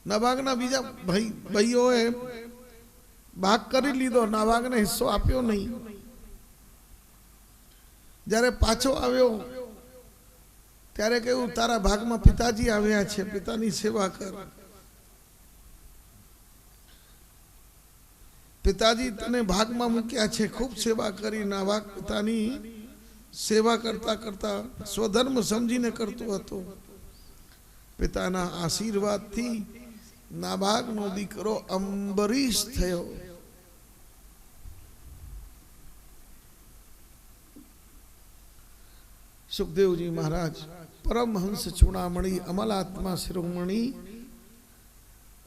નાભાગના બીજા ભાઈઓએ ભાગ કરી લીધો, નાભાગને હિસ્સો આપ્યો નહીં. જ્યારે પાછો આવ્યો ત્યારે કહ્યું તારા ભાગમાં પિતાજી આવ્યા છે, પિતાની સેવા કર. પિતાજી તને ભાગમાં મૂક્યા છે, ખૂબ સેવા કરી. નાભાગ પિતાની સેવા કરતા કરતા સ્વધર્મ સમજીને કરતો હતો. પિતાના આશીર્વાદથી નાભાગનો દીકરો અંબરીશ થયો. સુખદેવજી મહારાજ પરમહંસ ચૂડામણી અમલાત્મા શિરોમણી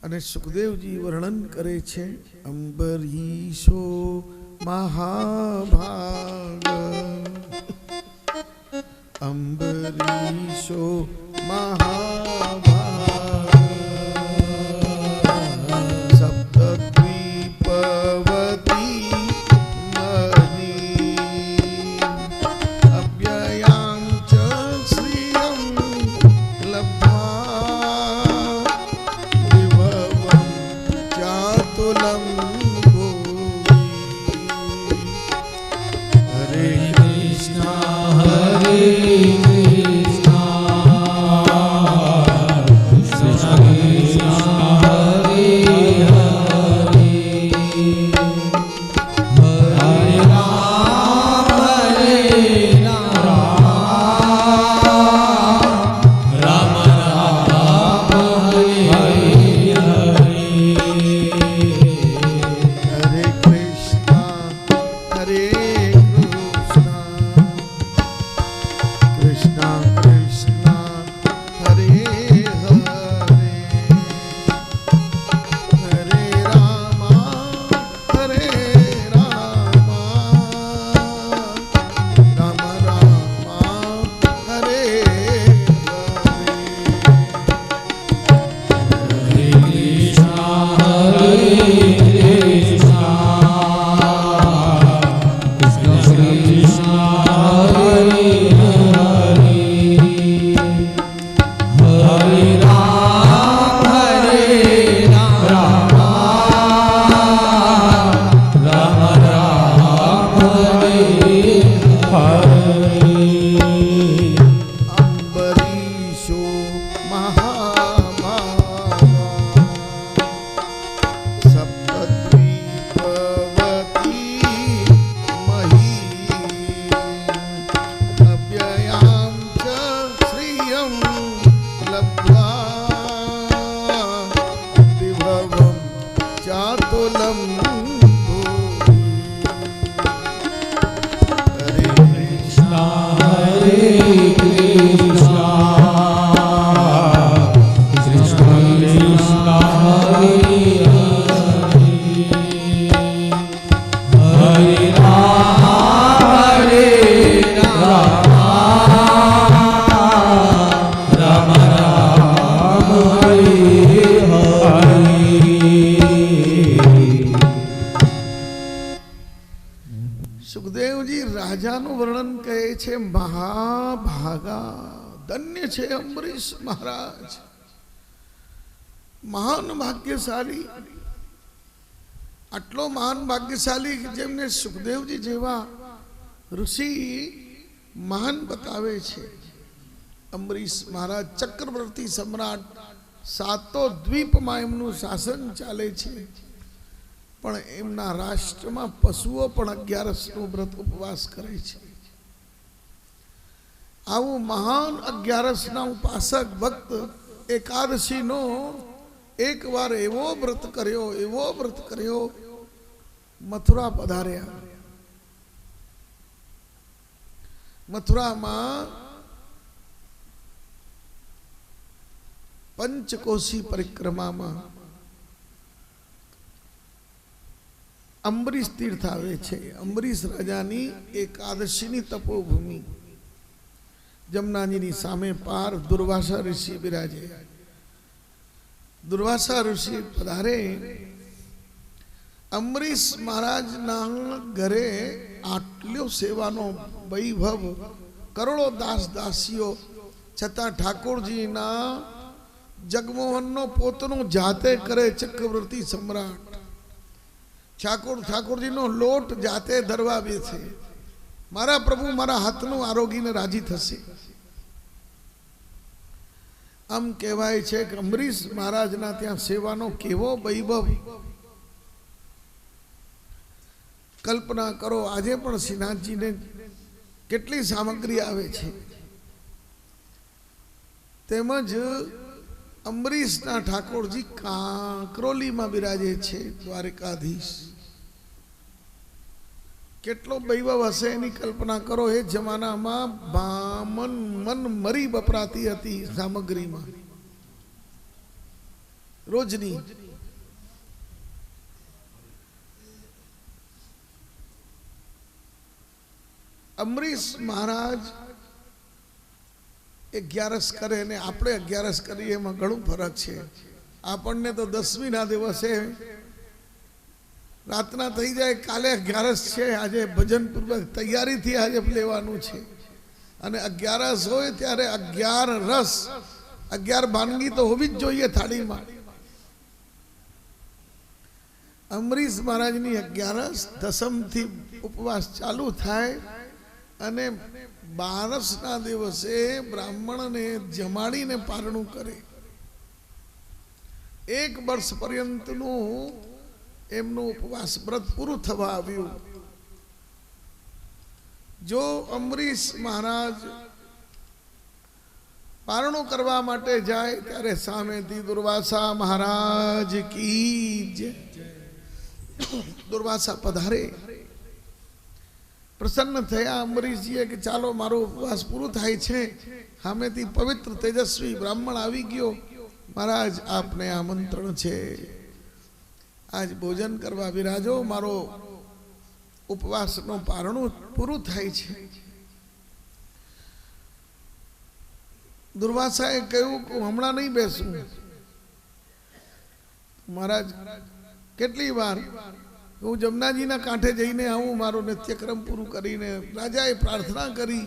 અને સુખદેવજી વર્ણન કરે છે. અંબરીશો મહાભાગ, અંબરીશો મહાભાગ, સપ્તદ્વીપવતી મની અવ્યયાં ચ શ્રિયં લબ્ધ્વા વિભવં ચાતુલં ભૂમિ. હરે કૃષ્ણ હરે સુખદેવજી રાજાનું વર્ણન કહે છે. મહાભાગા, ધન્ય છે અંબરીશ મહારાજ, મહાન ભાગ્યશાળી. આટલો મહાન ભાગ્યશાળી જેમને સુખદેવજી જેવા ઋષિ મહાન બતાવે છે. અંબરીશ મહારાજ ચક્રવર્તી સમ્રાટ, સાતો દ્વીપમાં એમનું શાસન ચાલે છે. પણ એમના રાષ્ટ્રમાં પશુઓ પણ 11નું વ્રત ઉપવાસ કરે છે. આવું મહાન 11ના ઉપાસક ભક્ત એકાદશીનો એકવાર એવો વ્રત કર્યો, મથુરા પધાર્યા. મથુરામાં પંચકોશી પરિક્રમામાં અંબરીશ તીર્થ આવે છે. અંબરીશ રાજાની એકાદશીની તપોભૂમિ, જમનાજીની સામે પાર દુર્વાસા ઋષિ બિરાજે. દુર્વાસા ઋષિ પધારે. અંબરીશ મહારાજના ઘરે આટલો સેવાનો વૈભવ, કરોડો દાસ દાસીઓ, છતાં ઠાકોરજીના જગમોહનનો પોતનો જાતે કરે ચક્રવર્તી સમ્રાટ, ઠાકોરજીનો લોટ જાતે ધરવા બેસે, મારા પ્રભુ મારા હાથનું આરોગીને રાજી થશે. આમ કહેવાય છે કે અંબરીશ મહારાજના ત્યાં સેવાનો કેવો વૈભવ. કલ્પના કરો, આજે પણ શ્રીનાથજીને કેટલી સામગ્રી આવે છે. તેમજ અંબરીશના ઠાકોરજી કાંકરોલીમાં બિરાજે છે, દ્વારકાધીશ. કેટલો વૈભવ હશે એની કલ્પના કરો. એ જમાનામાં બામન મન મરી વપરાતી હતી સામગ્રીમાં રોજની. અંબરીશ મહારાજ 11 કરે ને આપણે 11 કરીએ એમાં ઘણું ફરક છે. આપણને તો 10મીના દિવસે રાતના થઈ જાય, કાલે 11 છે, આજે ભજન પૂર્વક તૈયારીથી આજે લેવાનું છે. અને 11 હોય ત્યારે 11 રસ, 11 વાનગી તો હોવી જ જોઈએ થાળીમાં. અંબરીશ મહારાજની 11 દસમથી ઉપવાસ ચાલુ થાય અને 12ના દિવસે બ્રાહ્મણને જમાડીને પારણું કરે. 1 વર્ષ પર્યંતનું એમનું ઉપવાસ વ્રત પૂરું થવા આવ્યું. જો અંબરીશ મહારાજ પારણું કરવા માટે જાય ત્યારે સામેથી દુર્વાસા મહારાજ કી જય. દુર્વાસા પધારે, પ્રસન્ન થયા અંબરીશજીએ કે ચાલો મારો ઉપવાસ પૂરું થાય છે. સામેથી પવિત્ર તેજસ્વી બ્રાહ્મણ આવી ગયો. મહારાજ આપને આમંત્રણ છે, આજ ભોજન કરવા વિરાજો, મારો ઉપવાસનું પારણું પૂરું થાય છે. દુર્વાસાએ કહ્યું કે હમણાં નહીં બેસું. મહારાજ કેટલી વાર, હું જમનાજીના કાંઠે જઈને આવું મારો નિત્યક્રમ પૂરું કરીને. રાજાએ પ્રાર્થના કરી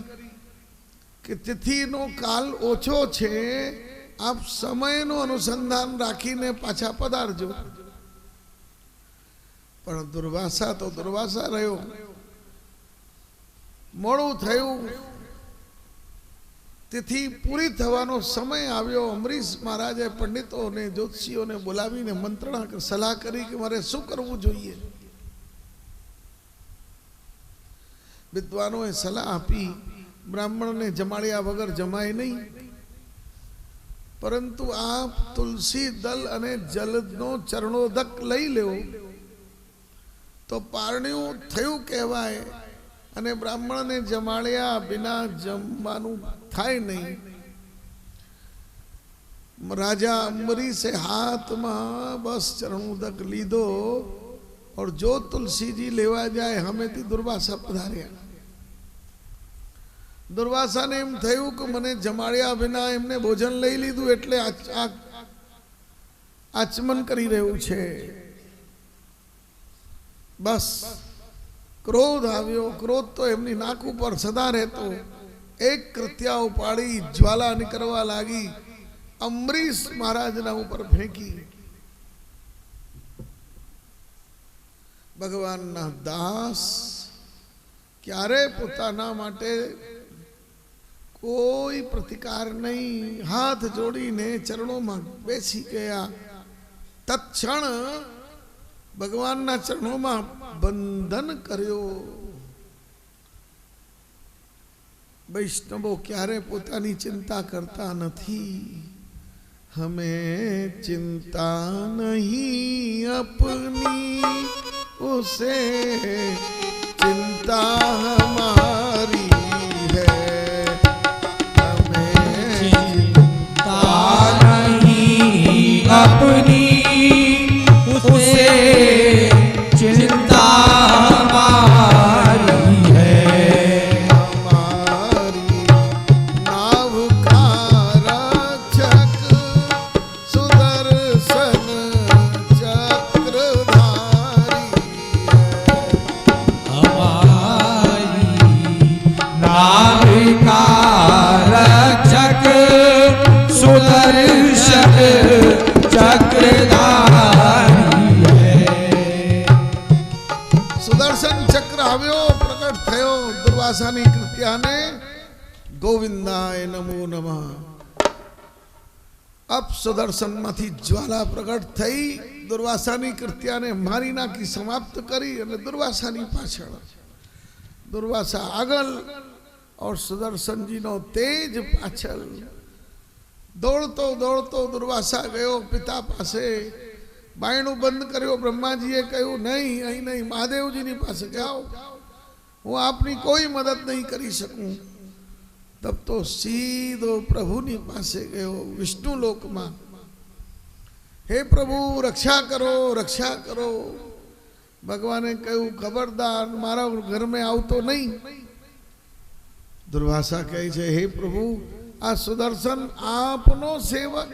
કે તિથિનો કાલ ઓછો છે, આપ સમયનું અનુસંધાન રાખીને પાછા પધારજો. પણ દુર્વાસા તો દુર્વાસા રહ્યો. મોડું થયું, તિથિ પૂરી થવાનો સમય આવ્યો. અંબરીશ મહારાજે પંડિતોને જ્યોતિષીઓને બોલાવીને મંત્રણા સલાહ કરી કે મારે શું કરવું જોઈએ. વિદ્વાનોએ સલાહ આપી, બ્રાહ્મણને જમાડ્યા વગર જમાય નહીં, પરંતુ આપ તુલસી દલ અને જલનો ચરણોદક લઈ લેવો તો પારણ્યું થયું કહેવાય, અને બ્રાહ્મણને જમાડ્યા વિના જમવાનું થાય નહીં. राजा अम्बरीश से हाथ में बस चरणोदक लीधो और जो तुलसी जी लेवा जाए हमें थी दुर्वासा पधार्या। दुर्वासा ने एम थयु कि मने जमाड़्या बिना एमने भोजन लई लीधुं एटले आचमन करी रह्युं छे। बस क्रोध आव्यो। क्रोध तो एमनी नाक पर सदा रहतो। एक कृत्या उपाड़ी ज्वाला निकलवा लागी, अम्बरीश महाराज ना ऊपर फेंकी। भगवान ना दास क्यारे पोताना माटे कोई प्रतिकार नहीं, हाथ जोड़ी ने चरणों में बेसी गया। तत्क्षण भगवान ना चरणों में बंधन कर्यो। वैष्णवो क्यारे पोतानी चिंता करता नहीं। हमें चिंता नहीं अपनी, उसे चिंता हमारी है। हमें चिंता नहीं अपनी, उसे चिंता हमारी है। हमारी नाव का रक्षक सुदर्शन चक्रधारी है। हमारी नाव का रक्षक सुदर्शन દુર્વાસાની કૃત્યાને ગોવિંદાય નમો નમઃ. અપ સુદર્શનમાંથી જ્વાલા પ્રગટ થઈ દુર્વાસાની કૃત્યાને મારી નાખી, સમાપ્ત કરી અને દુર્વાસાની પાછળ, દુર્વાસા આગળ और सुदर्शन जी नो तेज पाछल. दौड़तो दौड़तो दुर्वासा गयो पिता पासे. बायणु बंद कर्यो. ब्रह्माजीए कह્યું नहीं અહીં नहीं, महादेवजी पासे जाओ, હું આપની कोई मदद नहीं करी सकूं. तब तो सीधो प्रभुनी पासे गयो विष्णु लोक में. हे प्रभु रक्षा करो, रक्षा करो. भगवाने कह્યું खबरदार मारा घर में आवतो नहीं. दुर्वासा कहे छे हे प्रभु आ सुदर्शन आपनो सेवक,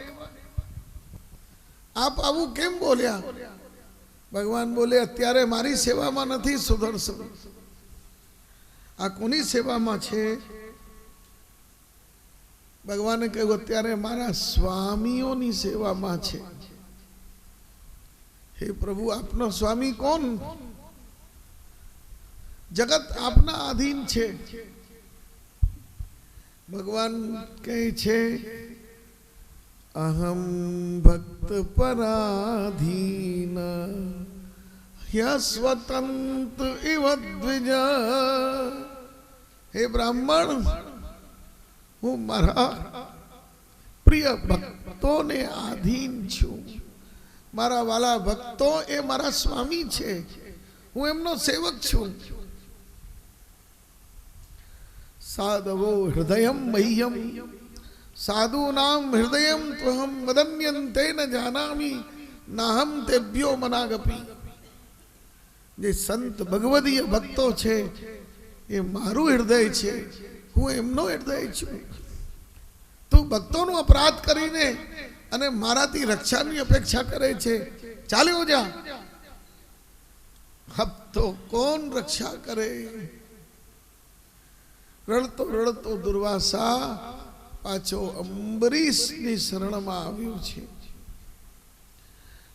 आप आवू केम बोल्या? भगवान बोले अत्यारे मारी सेवा में नहीं सुदर्शन, आ कोनी सेवा में छे? भगवाने कह્યું अत्यारे मारा स्वामीओनी सेवा में छे. हे प्रभु आपनो स्वामी कोण? जगत आपना अधीन छे. भगवान कहे छे अहम भक्त पराधीन ह्यस्वतंत्र इव द्विज. हे ब्राह्मण हूँ मारा प्रिय भक्तों ने आधीन छू. मारा वाला भक्तो ए मारा स्वामी छे, हूँ एमनो सेवक छू. साधवो हृदयम मह्यम साधूनाम हृदयम त्वहम मदन्यन्ते न जानामि नाहम तेभ्यो मनागपि. जे संत भगवदीय भक्तो छे ए मारू हृदय छे, हूँ एमनो हृदय छूं. तू भक्तों अपराध करीने अने माराथी रक्षानी अपेक्षा करे छे. चाल्यो जा. अब तो कौन रक्षा करे? रड़तो रड़तो दुर्वासा पाछो अंबरीश नी शरण में आव्यो छे.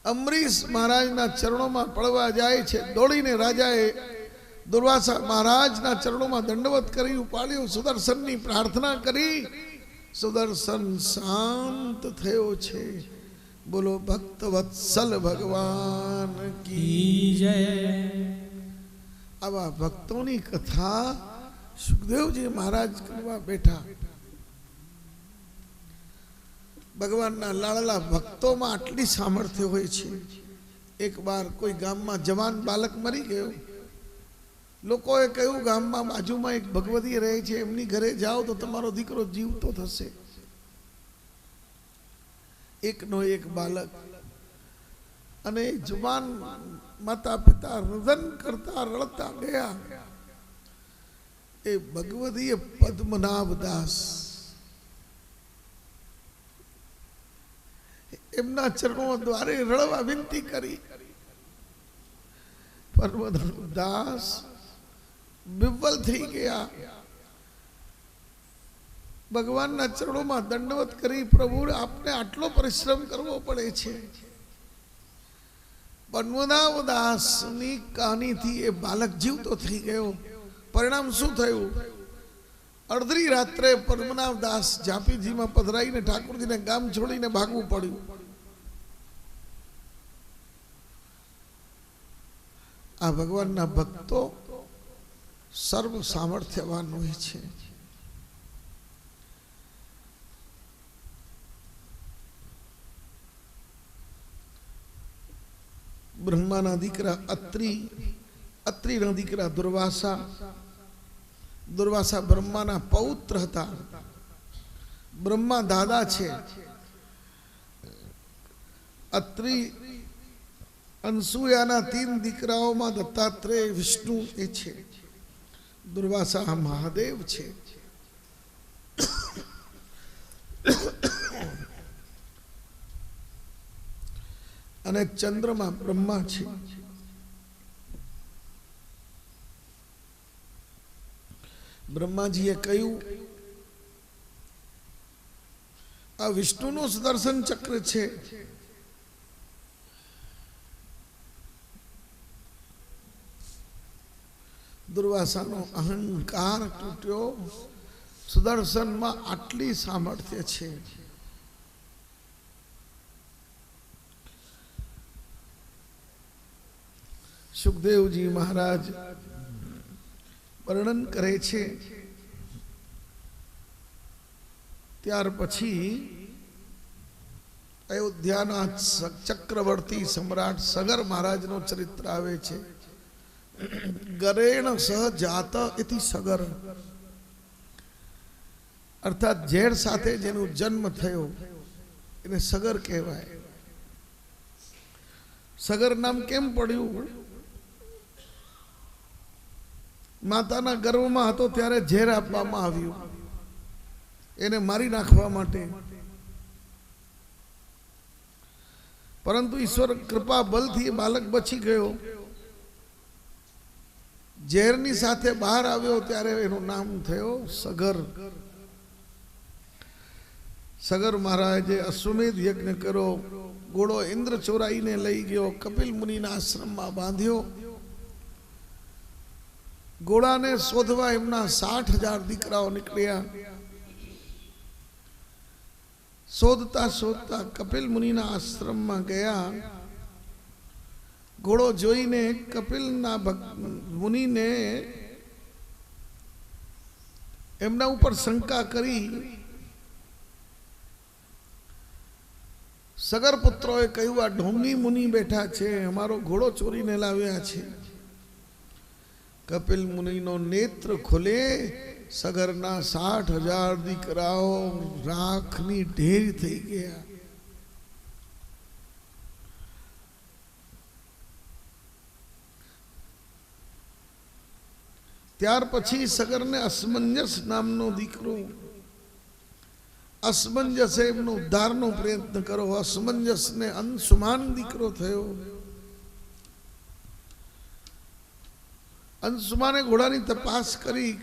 अंबरीश महाराज ना चरणों में पड़वा जाए छे. दौड़ीने राजाए दुर्वासा महाराज ना चरणों में दंडवत करी, उपाड्यो, सुदर्शन नी प्रार्थना करी. सुदर्शन शांत थयो छे. बोलो भक्त वत्सल भगवान की जय. आवा भक्तों नी कथा सुखदेव जी महाराज करवा बैठा. भगवान ना लाडला भक्तों में आटली सामर्थ्य होय छे. एक बार कोई गाम में जवान बालक मरी गयो. लोकोए कह્યું गाम में बाजू में एक भगवती रहे छे, एमनी घरे जाओ तो तमारो दीकरो जीवतो थशे. एक नो एक बालक अने जुबान माता पिता रुदन करता रड़ता गया. ए भगवती पद्मनाभ दास एमना चरणों द्वारे रड़वा विनती करी. पद्मनाभ दास विव्वल थी गया. भगवान ना चरणों में दंडवत करी. प्रभु आपने आटलो परिश्रम करवो पड़े छे. पद्मनाभ दास नी कहानी थी ए बालक जीवतो थी गयो. परिणाम शू थयु? अर्धी रात्रे पद्मनाभ दास झापीजी में पधराई ने ठाकुरजी ने गाम छोड़ीने भागवू पड्યું. आ भगवान ना भक्तो सर्व सामर्थ्यवान होय छे. ब्रह्मा ना दीकरा अत्रि, अत्रि ना दीकरा दुर्वासा. दुर्वासा ब्रह्मा ना पौत्र हता. ब्रह्मा दादा छे. अत्रि अनसुया ना 3 दीकराओं में दत्तात्रेय विष्णु ए छे. दुर्वासा महादेव छे. अने चंद्रमा ब्रह्मा छे. ब्रह्माजीए कह્યું आ विष्णुनो सुदर्शन चक्र छे. દુર્વાસાનો અહંકાર તૂટ્યો. સુદર્શનમાં આટલી સામર્થ્ય છે. સુખદેવજી મહારાજ વર્ણન કરે છે. ત્યાર પછી અયોધ્યાના ચક્રવર્તી સમ્રાટ સગર મહારાજનો ચરિત્ર આવે છે. ગરેણ સહ જાત ઇતિ સગર, અર્થાત ઝેર સાથે જેનો જન્મ થયો એને સગર કહેવાય. સગર નામ કેમ પડ્યું? માતાના ગર્ભમાં હતો ત્યારે ઝેર આપવામાં આવ્યું એને મારી નાખવા માટે, પરંતુ ઈશ્વર કૃપા બલથી બાલક બચી ગયો. ઝેરની સાથે બહાર આવ્યો ત્યારે એનું નામ થયો સગર. સગર મહારાજે અશ્વમેધ યજ્ઞ કર્યો. ઘોડો ઇન્દ્ર ચોરાઈને લઈ ગયો, કપિલ મુનિના આશ્રમમાં બાંધ્યો. ઘોડાને શોધવા એમના 60,000 દીકરાઓ નીકળ્યા. શોધતા શોધતા કપિલ મુનિના આશ્રમમાં ગયા. ઘોડો જોઈને કપિલના મુનિને એમના ઉપર શંકા કરી. સગર પુત્રોએ કહ્યું, આ ઢોંગી મુનિ બેઠા છે, અમારો ઘોડો ચોરીને લાવ્યા છે. કપિલ મુનિનો નેત્ર ખોલે, સગરના 60,000 દીકરાઓ રાખની ઢેર થઈ ગયા. ત્યાર પછી સગરને અસમંજસ નામનો દીકરો, અસમંજસે એમનો ઉદ્ધારનો પ્રયત્ન કરો. અસમંજસને અંશુમાન દીકરો થયો. અંશુમાને ઘોડાની તપાસ કરી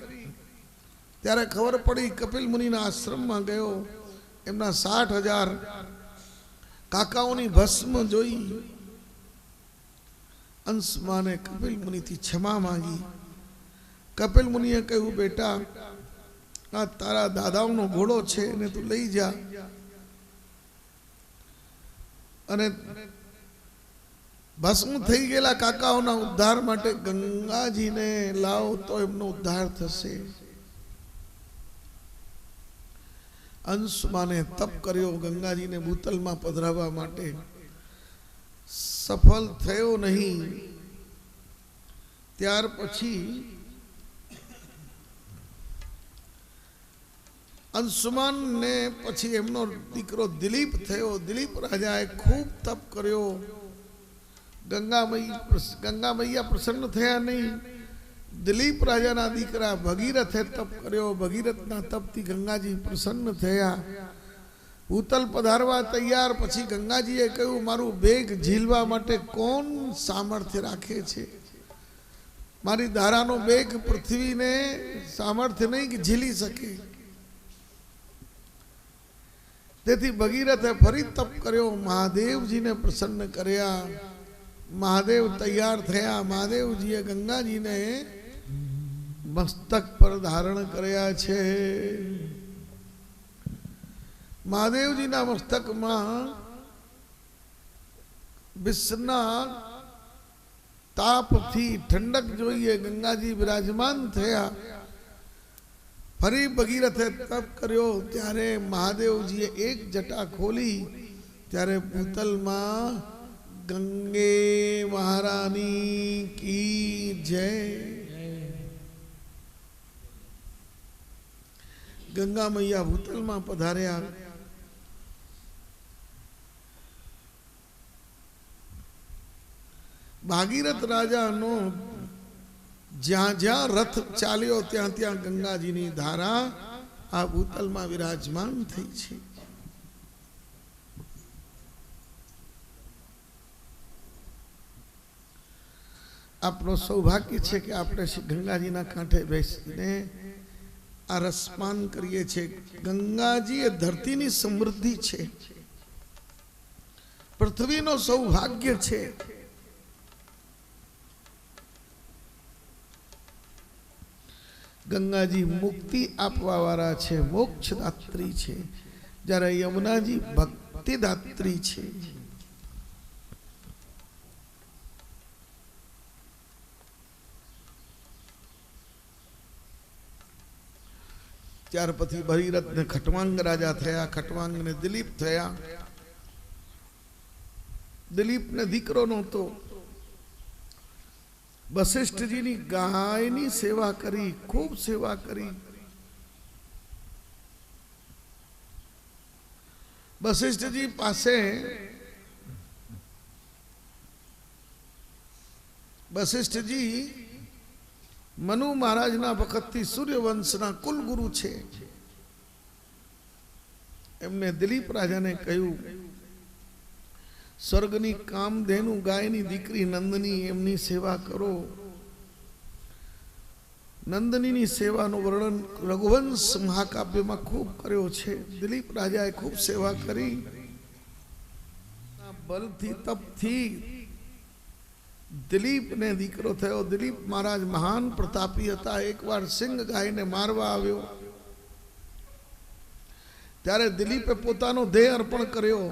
ત્યારે ખબર પડી, કપિલ મુનિના આશ્રમમાં ગયો. એમના 60,000 કાકાઓની ભસ્મ જોઈ. અંશુમાને કપિલ મુનિથી ક્ષમા માંગી. કપિલ મુનિએ કહ્યું, બેટા આ તારા દાદાઓનો ઘોડો છે એને તું લઈ જા અને ભસ્મ થઈ ગયેલા કાકાઓના ઉદ્ધાર માટે ગંગાજીને લાવો તો એમનો ઉદ્ધાર થશે. અંશુમાને તપ કર્યો ગંગાજીને ભૂતલમાં પધરાવવા માટે. સફળ થયો નહીં. ત્યાર પછી અંશુમાન ને પછી એમનો દીકરો દિલીપ થયો. દિલીપ રાજાએ ખૂબ તપ કર્યો. ગંગા મૈયા પ્રસન્ન થયા નહીં. દિલીપ રાજાના દીકરા ભગીરથે તપ કર્યો. ભગીરથના તપથી ગંગાજી પ્રસન્ન થયા. ભૂતલ પધારવા તૈયાર. પછી ગંગાજીએ કહ્યું, મારું બેગ ઝીલવા માટે કોણ સામર્થ્ય રાખે છે? મારી ધારાનો બેગ પૃથ્વીને સામર્થ્ય નહીં કે ઝીલી શકે. તેથી ભગીરથે ફરી તપ કર્યો. મહાદેવજીને પ્રસન્ન કર્યા. મહાદેવ તૈયાર થયા. મહાદેવજીએ ગંગાજીને મસ્તક પર ધારણ કર્યા છે. મહાદેવજીના મસ્તકમાં વિષના તાપથી ઠંડક જોઈએ ગંગાજી વિરાજમાન થયા. ફરી ભગીરથે તપ કર્યો ત્યારે મહાદેવજીએ એક જટા ખોલી ત્યારે ભૂતલમાં ગંગે મહારાની કી જય. ગંગા મૈયા ભૂતલમાં પધાર્યા. ભાગીરથ રાજાનો જ્યાં જ્યાં રથ ચાલ્યો ત્યાં ત્યાં ગંગાજીની ધારા આ ભૂતલમાં વિરાજમાન થઈ છે. આપણો સૌભાગ્ય છે કે આપણે શ્રી ગંગાજીના કાંઠે બેસીને આ રસપાન કરીએ છીએ. ગંગાજી એ ધરતીની સમૃદ્ધિ છે, પૃથ્વીનો સૌભાગ્ય છે. ગંગાજી મુક્તિ આપવાવાળા છે, મોક્ષદાત્રી છે, જ્યારે યમુનાજી ભક્તિદાત્રી છે. ત્યાર પછી ભગીરથ ને ખટવાંગ રાજા થયા, ખટવાંગ ને દિલીપ થયા. દિલીપ ને દીકરો નહોતો. વશિષ્ઠજીની ગાયની સેવા કરી, ખૂબ સેવા કરી. વશિષ્ઠજી પાસે વશિષ્ઠજી મનુ મહારાજના વખતથી સૂર્યવંશના કુલગુરુ છે. એમને દિલીપ રાજાને કહ્યું, સ્વર્ગની કામધેનુ ગાયની દીકરી નંદની, એમની સેવા કરો. નંદનીની સેવાનું વર્ણન રઘુવંશ મહાકાવ્યમાં ખૂબ કર્યો છે. દિલીપ રાજાએ ખૂબ સેવા કરી. બલથી તપથી દિલીપને દીકરો થયો. દિલીપ મહારાજ મહાન પ્રતાપી હતા. એકવાર સિંહ ગાયને મારવા આવ્યો ત્યારે દિલીપે પોતાનો દેહ અર્પણ કર્યો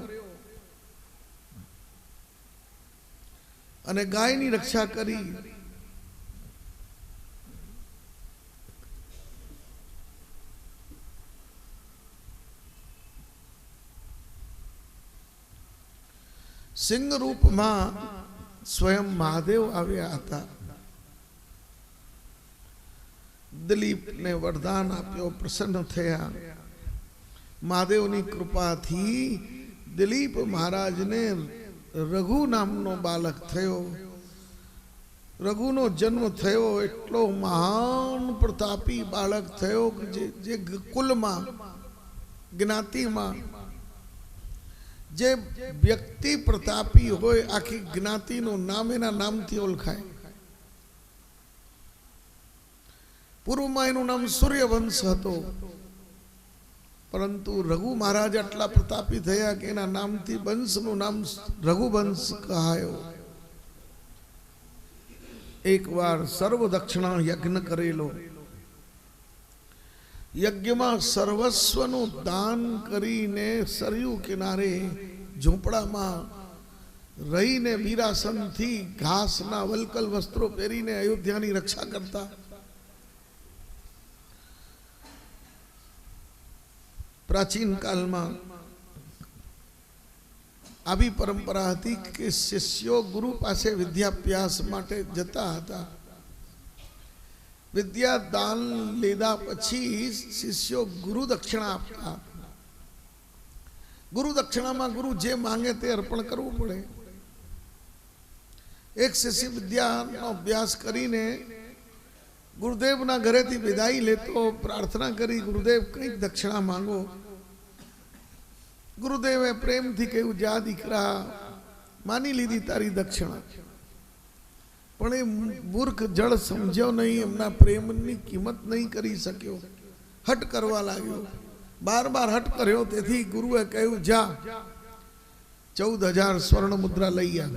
અને ગાયની રક્ષા કરી. સિંહ રૂપમાં સ્વયં મહાદેવ આવ્યા હતા. દિલીપને વરદાન આપ્યો, પ્રસન્ન થયા. મહાદેવની કૃપાથી દિલીપ મહારાજને રઘુ નામનો બાલક થયો. રઘુનો જન્મ થયો. એટલો મહાન પ્રતાપી બાળક થયો કે જે કુલમાં, જ્ઞાતિમાં જે વ્યક્તિ પ્રતાપી હોય, આખી જ્ઞાતિનું નામ એના નામથી ઓળખાય. પૂર્વમાં એનું નામ સૂર્યવંશ હતો, પરંતુ રઘુ મહારાજ આટલા પ્રતાપી થયા કે એના નામથી વંશનું નામ રઘુવંશ કહાયો. એકવાર સર્વ દક્ષિણા યજ્ઞ કરેલો. યજ્ઞમાં સર્વસ્વનું દાન કરીને સરયુ કિનારે ઝૂંપડામાં રહીને વીરાસનથી ઘાસના વલકલ વસ્ત્રો પહેરીને અયોધ્યાની રક્ષા કરતા. પ્રાચીન કાળમાં આવી પરંપરા હતી કે શિષ્યો ગુરુ પાસે વિદ્યાભ્યાસ માટે જતા હતા. વિદ્યા દાન લીધા પછી શિષ્યો ગુરુ દક્ષિણા આપતા. ગુરુ દક્ષિણામાં ગુરુ જે માંગે તે અર્પણ કરવું પડે. એક શિષ્ય વિદ્યાનો અભ્યાસ કરીને ગુરુદેવના ઘરેથી વિદાય લેતો પ્રાર્થના કરી, ગુરુદેવ કંઈક દક્ષિણા માંગો. ગુરુદેવે પ્રેમથી કહ્યું, જા દીકરા, માની લીધી તારી દક્ષિણા. પણ એ મૂર્ખ જળ સમજ્યો નહીં, એમના પ્રેમની કિંમત નહીં કરી શક્યો, હટ કરવા લાગ્યો. બાર બાર હટ કર્યો. તેથી ગુરુએ કહ્યું, જા 14,000 સ્વર્ણ મુદ્રા લઈ આવ.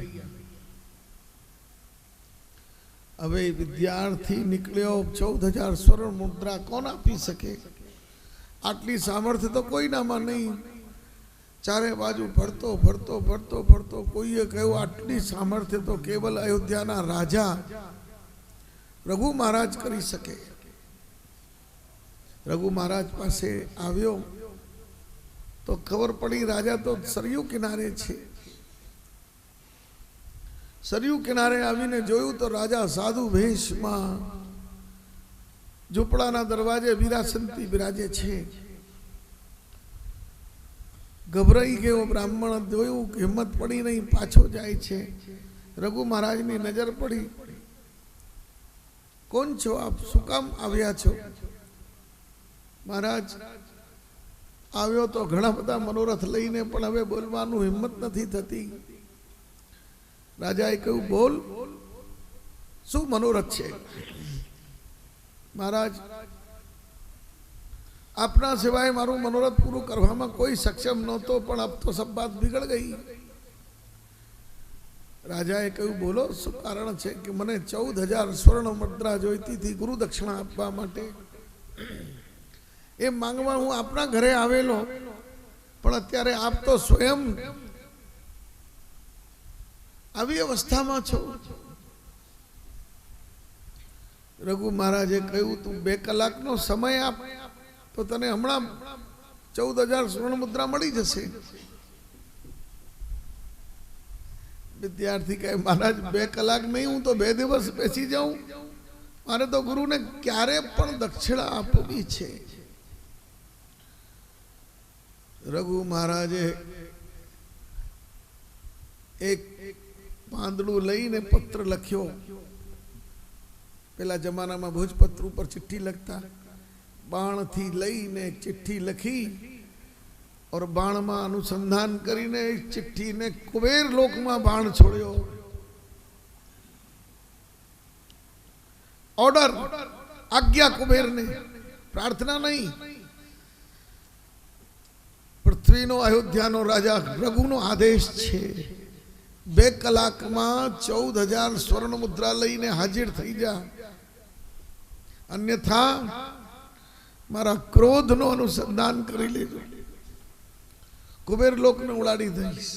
હવે વિદ્યાર્થી નીકળ્યો, 14,000 સ્વર્ણ મુદ્રા કોણ આપી શકે? આટલી સામર્થ્ય તો કોઈનામાં નહીં. ચારે બાજુ ફરતો ફરતો ફરતો ફરતો કોઈએ કહ્યું, આટલી સામર્થ્ય તો કેવલ અયોધ્યાના રાજા રઘુ મહારાજ કરી શકે. રઘુ મહારાજ પાસે આવ્યો તો ખબર પડી રાજા તો સરયુ કિનારે છે. સરયુ કિનારે આવીને જોયું તો રાજા સાધુ વેશમાં ઝૂંપડાના દરવાજે વીરાસનથી બિરાજે છે. ગભરાઈ ગયો બ્રાહ્મણ. જોયું કે હિંમત પડી નહીં, પાછો જાય છે. રઘુ મહારાજની નજર પડી. કોણ છો આપ? શું કામ આવ્યા છો? મહારાજ આવ્યો તો ઘણા બધા મનોરથ લઈને, પણ હવે બોલવાનું હિંમત નથી થતી. રાજાએ કહ્યું, બોલ, શું મનોરથ છે? મહારાજ, આપના સિવાય મારું મનોરથ પૂરું કરવામાં કોઈ સક્ષમ નહોતો, પણ અબ તો સબ બાત બિગડ ગઈ. રાજાએ કહ્યું, બોલો, શું કારણ છે? કે મને 14,000 સ્વર્ણ મુદ્રા જોઈતી હતી ગુરુ દક્ષિણા આપવા માટે. એ માંગવા હું આપણા ઘરે આવેલો, પણ અત્યારે આપ તો સ્વયં આવી અવસ્થામાં છો. રઘુ મહારાજે કહ્યું, તું 2 કલાકનો સમય આપ તો તને હમણાં 14,000 સ્વર્ણ મુદ્રા મળી જશે. વિદ્યાર્થી કહે, મહારાજ 2 કલાક નહીં, હું તો 2 દિવસ બેસી જાઉં. મારે તો ગુરુને ક્યારે પણ દક્ષિણા આપવી છે. રઘુ મહારાજે એક પાંદડું લઈને પત્ર લખ્યો. પેલા જમાનામાં ભોજપત્ર ઉપર ચિઠ્ઠી લખતા, બાણથી લઈને ચિઠ્ઠી લખી और बाण में अनुसंधान करीने चिट्ठी ने कुबेर लोक में बाण छोड़ो. ऑर्डर, आज्ञा कुबेर ने, प्रार्थना नहीं. पृथ्वी नो अयोध्या नो राजा रघु नो आदेश छे. 2 कलाक में 14,000 स्वर्ण मुद्रा लईने हाजिर थई जा, अन्यथा मारा क्रोध नो अनुसंधान करी लेजो. कुबेर लोक ने उड़ाड़ी दईश.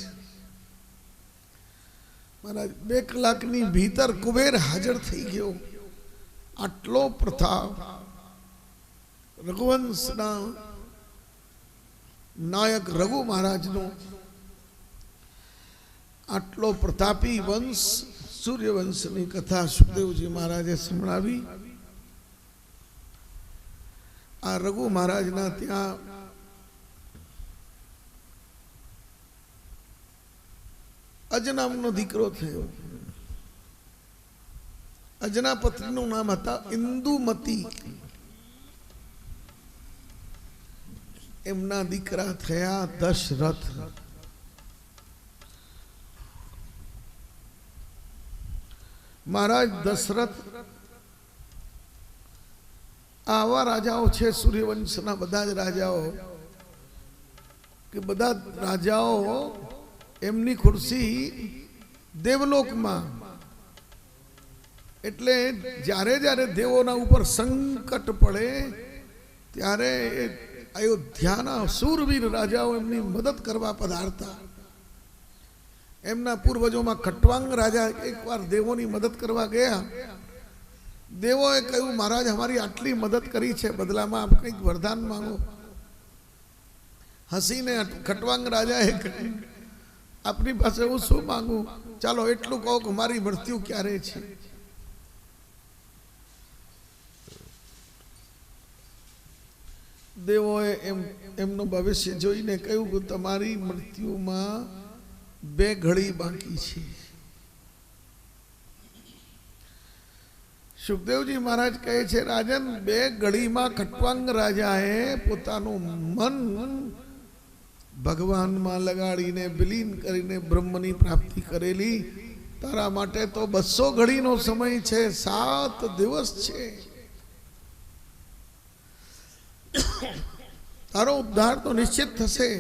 महाराज 2 कलाकनी भीतर कुबेर हाजर थई गयो. आटलो प्रताप रघुवंशना नायक रघु महाराज नो आटलो प्रतापी वंश सूर्यवंशनी कथा सुखदेव जी महाराजे संभळावी. आ रघु महाराज ना त्या अजनामनो दीकरो थयो. अजना पत्नीનું નામ હતા ઇન્દુમતી. એમના દીકરા થયા દશરથ. મહારાજ દશરથ આવા રાજાઓ છે સૂર્યવંશના બધા જ રાજાઓ કે બધા રાજાઓ એમની ખુરશી દેવલોકમાં. એટલે જ્યારે જ્યારે દેવોના ઉપર સંકટ પડે ત્યારે અયોધ્યાના શૂરવીર રાજાઓ એમની મદદ કરવા પધારતા. એમના પૂર્વજોમાં ખટવાંગ રાજા એકવાર દેવોની મદદ કરવા ગયા. દેવોએ કહ્યું, મહારાજ અમારી આટલી મદદ કરી છે, બદલામાં આપ કંઈક વરદાન માંગો. હસીને ખટવાંગ રાજાએ કહ્યું, આપની પાસે હું શું માંગુ? ચાલો એટલું કહો કે મારી મૃત્યુ ક્યારે છે. દેવોએ એમનું ભવિષ્ય જોઈને કહ્યું કે તમારી મૃત્યુમાં 2 ઘડી બાકી છે. સુખદેવજી મહારાજ કહે છે, રાજન 2 ઘડીમાં ખટવાંગ રાજાએ પોતાનું મન भगवान में लगाड़ी ने विलीन करीने ब्रह्मनी प्राप्ति करेली. तारा माटे तो 200 घड़ी नो समय छे, 7 दिवस छे. तारो उद्धार तो निश्चित थशे.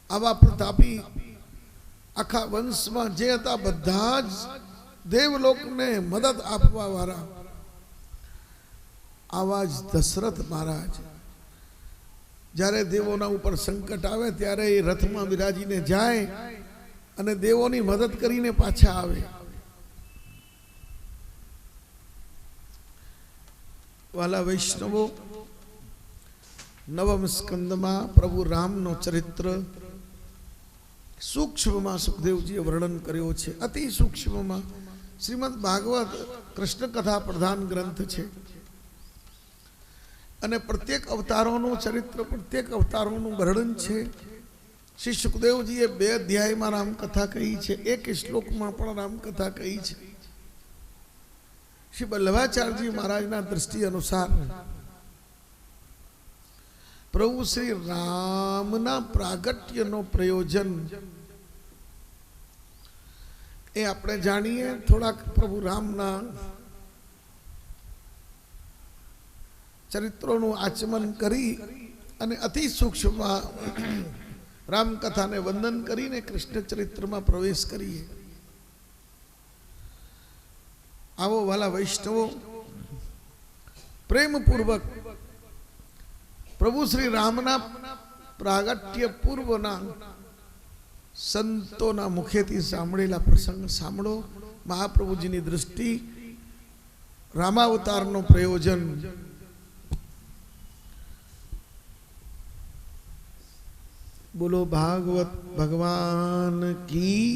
आवा प्रतापी आखा वंश में जे हता बधा ज देवलोक ने मदद आपवा वाला आवाज दशरथ महाराज જ્યારે દેવોના ઉપર સંકટ આવે ત્યારે એ રથમાં બિરાજીને જાય અને દેવોની મદદ કરીને પાછા આવે. વાલા વૈષ્ણવો, નવમ સ્કંદમાં પ્રભુ રામનો ચરિત્ર સૂક્ષ્મમાં સુખદેવજીએ વર્ણન કર્યો છે. અતિ સૂક્ષ્મમાં. શ્રીમદ ભાગવત કૃષ્ણ કથા પ્રધાન ગ્રંથ છે અને પ્રત્યેક અવતારોનું ચરિત્ર, પ્રત્યેક અવતારોનું વર્ણન છે. શ્રી સુખદેવજીએ 2 અધ્યાયમાં રામકથા કહી છે, 1 શ્લોકમાં પણ રામકથા કહી છે. શ્રી વલ્લભાચાર્યજી મહારાજના દ્રષ્ટિ અનુસાર પ્રભુ શ્રી રામના પ્રાગટ્યનો પ્રયોજન એ આપણે જાણીએ. થોડાક પ્રભુ રામના ચરિત્રોનું આચમન કરી અને અતિ સૂક્ષ્મ રામકથાને વંદન કરીને કૃષ્ણ ચરિત્રમાં પ્રવેશ કરીએ. આવો વાલા વૈષ્ણવો, प्रेम पूर्वक प्रभु श्री रामना प्रागट्य पूर्वना संतोना मुखेથી સાંભળેલા પ્રસંગ સાંભળો. મહાપ્રભુજીની દૃષ્ટિ રામાવતારનો પ્રયોજન. બોલો ભાગવત ભગવાન કી.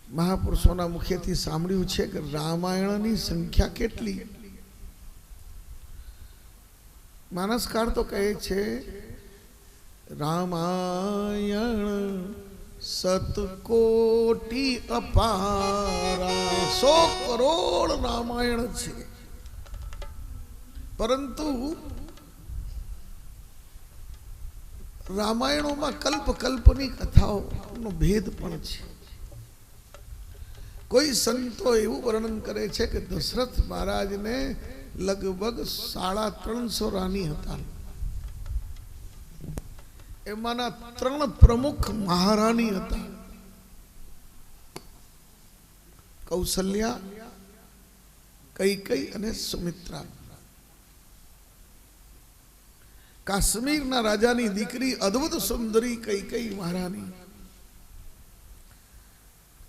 મહાપુરુષોના મુખેથી સાંભળ્યું છે કે રામાયણની સંખ્યા કેટલી. માનસકાર તો કહે છે રામાયણ સતકોટી અપારા. 100 કરોડ રામાયણ છે, પરંતુ રામાયણોમાં કલ્પ કલ્પની કથાઓનો ભેદ પણ છે. કોઈ સંતો એવું વર્ણન કરે છે કે દશરથ મહારાજને લગભગ 350 રાની હતા. એમાંના 3 પ્રમુખ મહારાણી હતા, કૌશલ્યા, કૈકેયી અને સુમિત્રા. કાશ્મીરના રાજાની દીકરી અદ્ભુત સુંદરી કૈકેયી મહારાણી.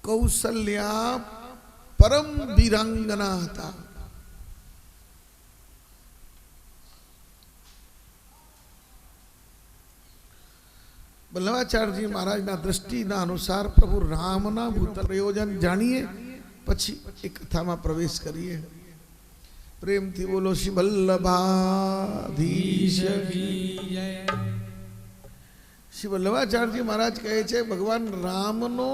કૌશલ્યા પરમ વીરાંગના હતા. વલ્લભાચાર્યજી મહારાજના દ્રષ્ટિના અનુસાર પ્રભુ રામના ભૂતલ પ્રયોજન જાણીએ, પછી એ કથામાં પ્રવેશ કરીએ. પ્રેમથી બોલો શ્રી વલ્લભાધીશ. શ્રી વલ્લભાચાર્યજી મહારાજ કહે છે ભગવાન રામનો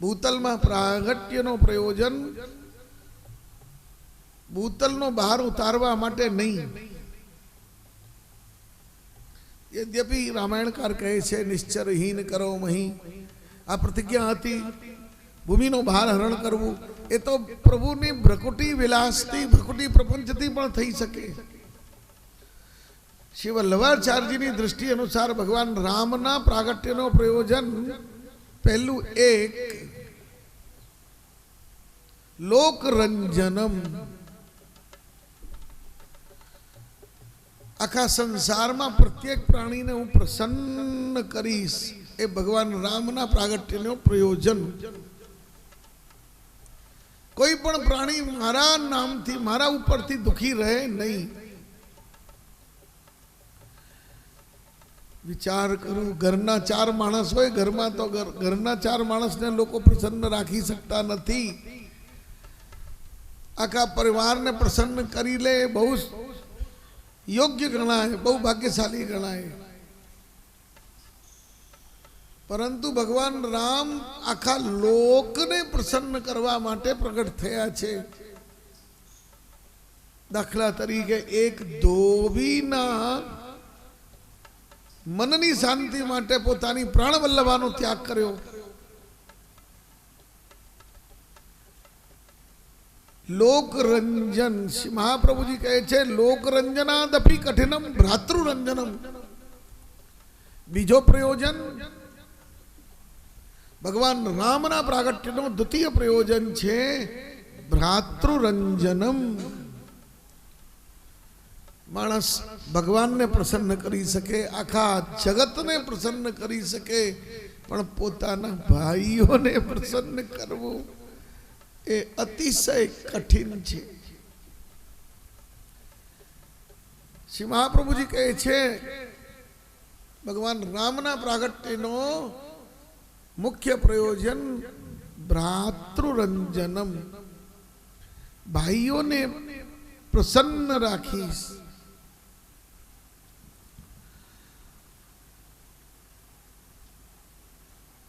ભૂતલમાં પ્રાગટ્યનો પ્રયોજન ભૂતલનો બહાર ઉતારવા માટે નહીં. यद्यपि रामायणकार कहे छे निश्चरहीन करो मही, आ प्रतिज्ञा हती भूमिनो भार हरण करवू. ए तो प्रभुनी भ्रकुटी विलासती भ्रकुटी प्रपंचती पण थई सके. श्री वल्लभाचार्यजीनी दृष्टि अनुसार भगवान रामना प्रागट्यनो प्रयोजन पहलू एक लोकरंजनम. आखा संसार में प्रत्येक प्राणी ने हूँ प्रसन्न करीश, ए भगवान रामना प्रागट्यनो प्रयोजन. कोई पण प्राणी मारा नाम थी मारा ऊपर थी दुखी रहे नहीं. विचार करूं, घरना 4 माणस होय, घर में तो घरना 4 माणस ने लोग प्रसन्न राखी सकता नहीं. आखा परिवार ने प्रसन्न करी ले बहुत योग्य गणाय, बहु भाग्यशाली गणाय. परंतु भगवान राम आखा लोक ने प्रसन्न करवा माटे प्रकट थया छे. दाखला तरीके एक धोबीना मननी शांति माटे पोतानी प्राण वल्लभानो त्याग कर्यो. लोकरंजन. महाप्रभु जी कहे छे लोकरंजनादपि कठिनम भ्रातृरंजनम. बीजो प्रयोजन भगवान रामना प्रागट्यनो द्वितीय प्रयोजन छे भ्रातृरंजनम. मानस भगवान ने प्रसन्न करी सके, आखा जगत ने प्रसन्न करी सके, पण पोताना भाईओ ने प्रसन्न करवो ए अतिशय कठिन छे. श्री महाप्रभु जी कहे छे भगवान रामना प्रागट्यनो मुख्य प्रयोजन भ्रातृरंजनम. भाईओ ने प्रसन्न राखीश.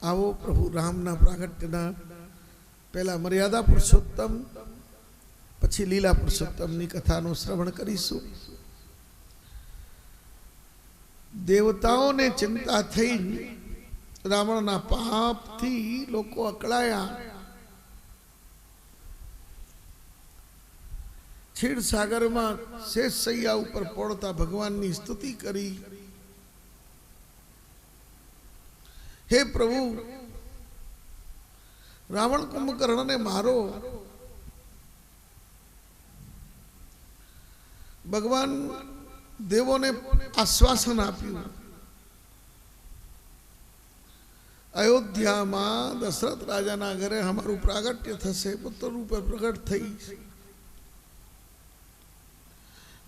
आवो प्रभु रामना प्रागट्यना पहला मर्यादा पुरुषोत्तम पछी लीला पुरुषोत्तम नी कथानो श्रवण करीशु. देवताओं ने चिंता थई, रावणना पाप थी लोको अकड़ाया. क्षीर सागर में शेष सैया ऊपर पड़ता भगवान नी स्तुति करी. हे प्रभु રાવણ કુંભકર્ણને મારો. ભગવાન દેવોને આશ્વાસન આપ્યું. અયોધ્યામાં દશરથ રાજાના ઘરે અમારું પ્રાગટ્ય થશે, પુત્ર રૂપે પ્રગટ થઈ.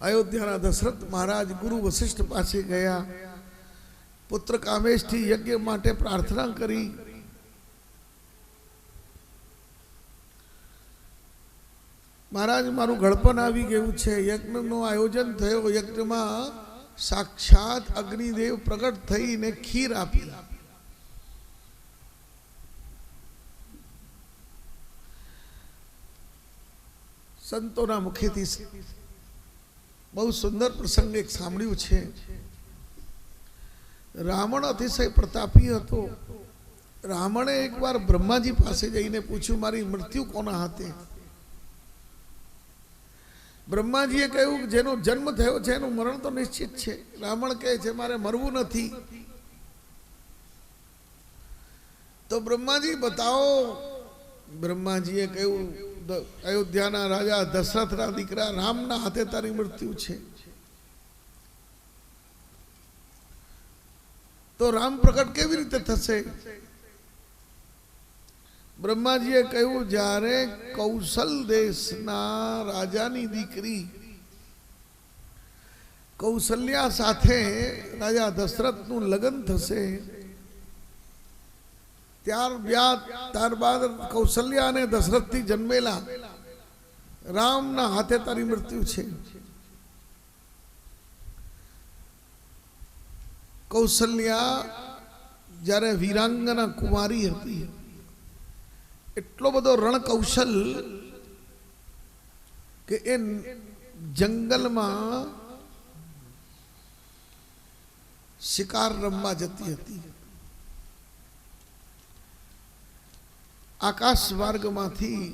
અયોધ્યાના દશરથ મહારાજ ગુરુ વશિષ્ઠ પાસે ગયા. પુત્ર કામેશથી યજ્ઞ માટે પ્રાર્થના કરી. મહારાજ મારું ઘડપણ આવી ગયું છે. યજ્ઞનું આયોજન થયો. યજ્ઞમાં સાક્ષાત અગ્નિદેવ પ્રગટ થઈને ખીર આપી. સંતોના મુખેથી બહુ સુંદર પ્રસંગ એક સાંભળ્યું છે. રાવણ અતિશય પ્રતાપી હતો. રાવણે એકવાર બ્રહ્માજી પાસે જઈને પૂછ્યું, મારી મૃત્યુ કોના હાથે? બ્રહ્માજીએ કહ્યું કે જેનો જન્મ થયો છે એનું મરણ તો નિશ્ચિત છે. રાવણ કહે છે મારે મરવું નથી. તો બ્રહ્માજી બતાવો. બ્રહ્માજીએ કહ્યું અયોધ્યાના રાજા દશરથના દીકરા રામના હાથે તારી મૃત્યુ છે. તો રામ પ્રગટ કેવી રીતે થશે? બ્રહ્માજીએ કહ્યું જ્યારે કૌશલ દેશના રાજાની દીકરી કૌશલ્યા સાથે રાજા દશરથનું લગ્ન થશે, ત્યારબાદ કૌશલ્યા અને દશરથથી જન્મેલા રામના હાથે તારી મૃત્યુ છે. કૌશલ્યા જ્યારે વીરાંગના કુમારી હતી, એટલો બધો રણ કૌશલ કે એ જંગલમાં શિકાર રમવા જતી હતી. આકાશ માર્ગમાંથી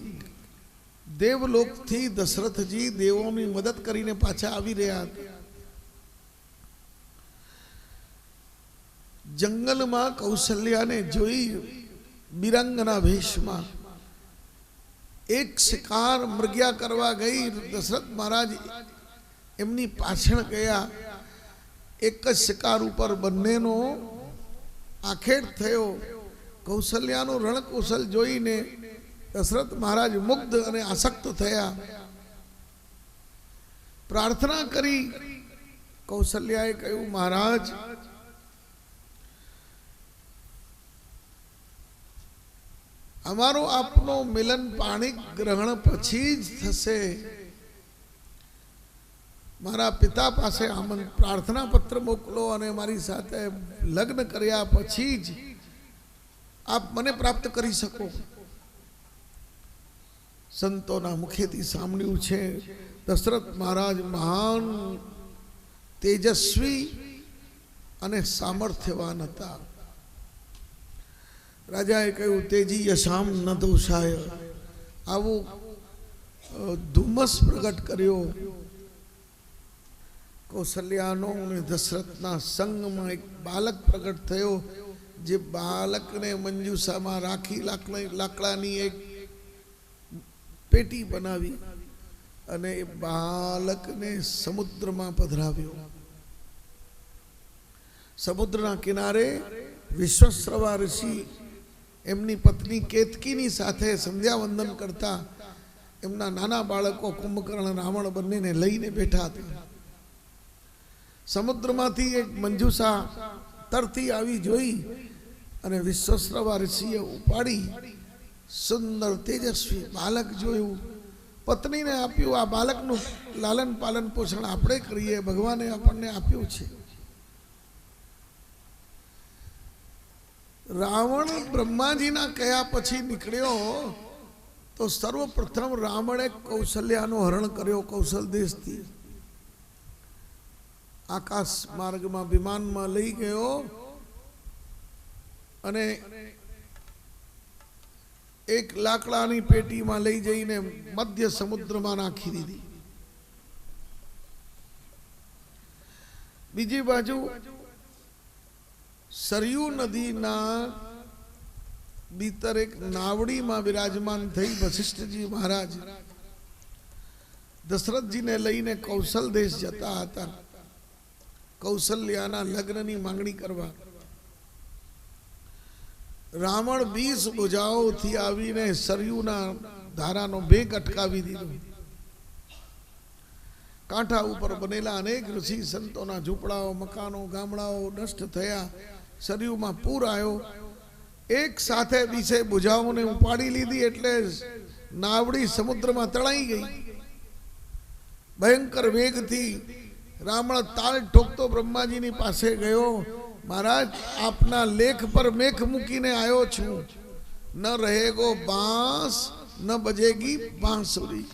દેવલોકથી દશરથજી દેવોની મદદ કરીને પાછા આવી રહ્યા હતા. જંગલમાં કૌશલ્યાને જોઈ બિરંગના વેશમાં એક શિકાર મૃગ્યા કરવા ગઈ. દશરથ મહારાજ એમની પાછળ ગયા. એક જ શિકાર ઉપર બંનેનો આખેડ થયો. કૌશલ્યાનું રણકૌશલ જોઈને દશરથ મહારાજ મુગ્ધ અને આસક્ત થયા. પ્રાર્થના કરી. કૌશલ્યાએ કહ્યું, મહારાજ અમારો આપનો મિલન પાણી ગ્રહણ પછી જ થશે. મારા પિતા પાસે પ્રાર્થના પત્ર મોકલો અને મારી સાથે લગ્ન કર્યા પછી જ આપ મને પ્રાપ્ત કરી શકો. સંતોના મુખેથી સાંભળ્યું છે દશરથ મહારાજ મહાન તેજસ્વી અને સામર્થ્યવાન હતા. રાજાએ કહ્યું, તેજી યશામ ન દોષાય. આવું ધુમ્મસ પ્રગટ કર્યો. કૌશલ્યાનો અને દશરથના સંગમાં એક બાલક પ્રગટ થયો. જે બાલકને મંજુસામાં રાખી લાકડાની એક પેટી બનાવી અને એ બાલકને સમુદ્રમાં પધરાવ્યો. સમુદ્રના કિનારે વિશ્વશ્રવા ઋષિ એમની પત્ની કેતકીની સાથે સંધ્યા વંદન કરતા એમના નાના બાળકો કુંભકર્ણ રાવણ બંનેને લઈને બેઠા હતા. સમુદ્રમાંથી એક મંજુસા તરતી આવી જોઈ અને વિશ્વશ્રવા ઋષિએ ઉપાડી સુંદર તેજસ્વી બાલક જોયું. પત્નીને આપ્યું. આ બાલકનું લાલન પાલન પોષણ આપણે કરીએ, ભગવાને આપણને આપ્યું છે. રાવણ બ્રહ્માજીના કયા પછી નીકળ્યો તો સર્વપ્રથમ રાવણે કૌશલ્યાનો હરણ કર્યો. કૌશલ દેશથી આકાશ માર્ગમાં વિમાનમાં લઈ ગયો અને એક લાકડાની પેટીમાં લઈ જઈને મધ્ય સમુદ્રમાં નાખી દીધી. બીજી બાજુ સરયુ નદીના भीतर एक नावड़ी में विराजमान थई वशिष्ठ जी महाराज दशरथ जी ने लईने कौशल देश जता हता कौशल्याना लग्ननी मांगणी करवा रावण 20 भुजाओथी आवीने सरयूना धारानो बेग अटकावी दीधो कांठा ऊपर बनेला अनेक ऋषि संतोना झूपड़ाओ मकानो गामड़ाओ नष्ट थया सरयू में पूर आयो एक साथे 20 भुजाओं ने उपाड़ी लीधी एटले नावड़ी समुद्र में तळाई गई भयंकर वेग थी रावण ताल ठोकतो ब्रह्माजी नी पासे गयो महाराज आपना लेख पर मेख मूकीने आयो छू न रहेगो बांस न बजेगी बांसुरी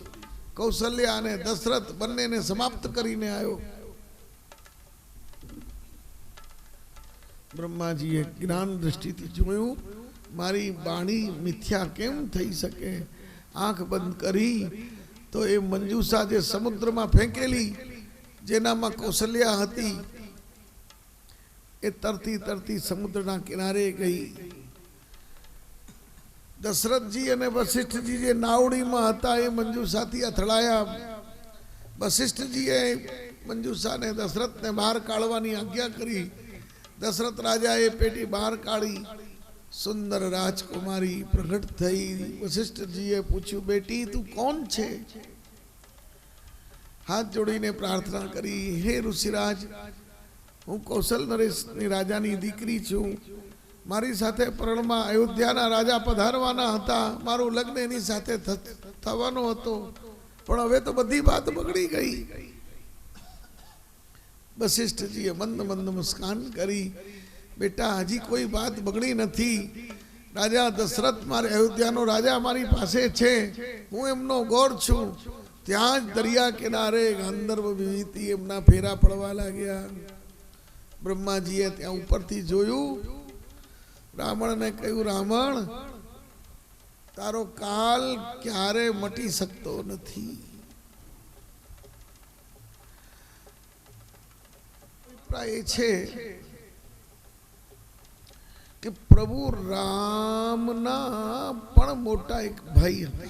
कौशल्या ने दशरथ बन्ने ने समाप्त करीने आयो ब्रह्माजीए ज्ञान दृष्टि थी जोयु मारी बाणी मिथ्या केम थई सके आंख बंद करी तो ए मंजूसा जे समुद्र में फेंकेली जेना में कौशल्या हती ए तरती तरती समुद्रना किनारे गई दशरथ जी अने वशिष्ठ जी जे नावड़ी में हता ए मंजूसा थी અથડાયા वशिष्ठ जी ए मंजूसा ने दशरथ ने बहार काढवानी आज्ञा करी दशरथ राजा ए पेटी बहार काढ़ी सुंदर राजकुमारी प्रकट थई वशिष्ठ जी ए पूछ्यू बेटी तू कौन छे हाथ जोड़ीने प्रार्थना करी हे ऋषिराज हूँ कौशल नरेश राजा नी दीकरी छू मारी साथे परણમાં अयोध्याना राजा पधारवाना हता मारू लग्न एनी साथे थवानो हतो पण हवे तो बधी बात बगड़ी गई वशिष्ठ जी मंद मंद मुस्कान करी बेटा हजी कोई बात बगड़ी नथी राजा दशरथ मारे अयोध्यानो राजा मारी पासे छे हूँ एमनो गौर छू त्यां ज दरिया किनारे गंधर्व विभीति एमना फेरा पड़वा लाग्या ब्रह्माजीए त्यां उपरथी जोयू रावण ने कहू रावण तारो काल क्यारे मटी सकतो नथी अभिप्राय छे कि प्रभु राम ना पण मोटा एक भाई हता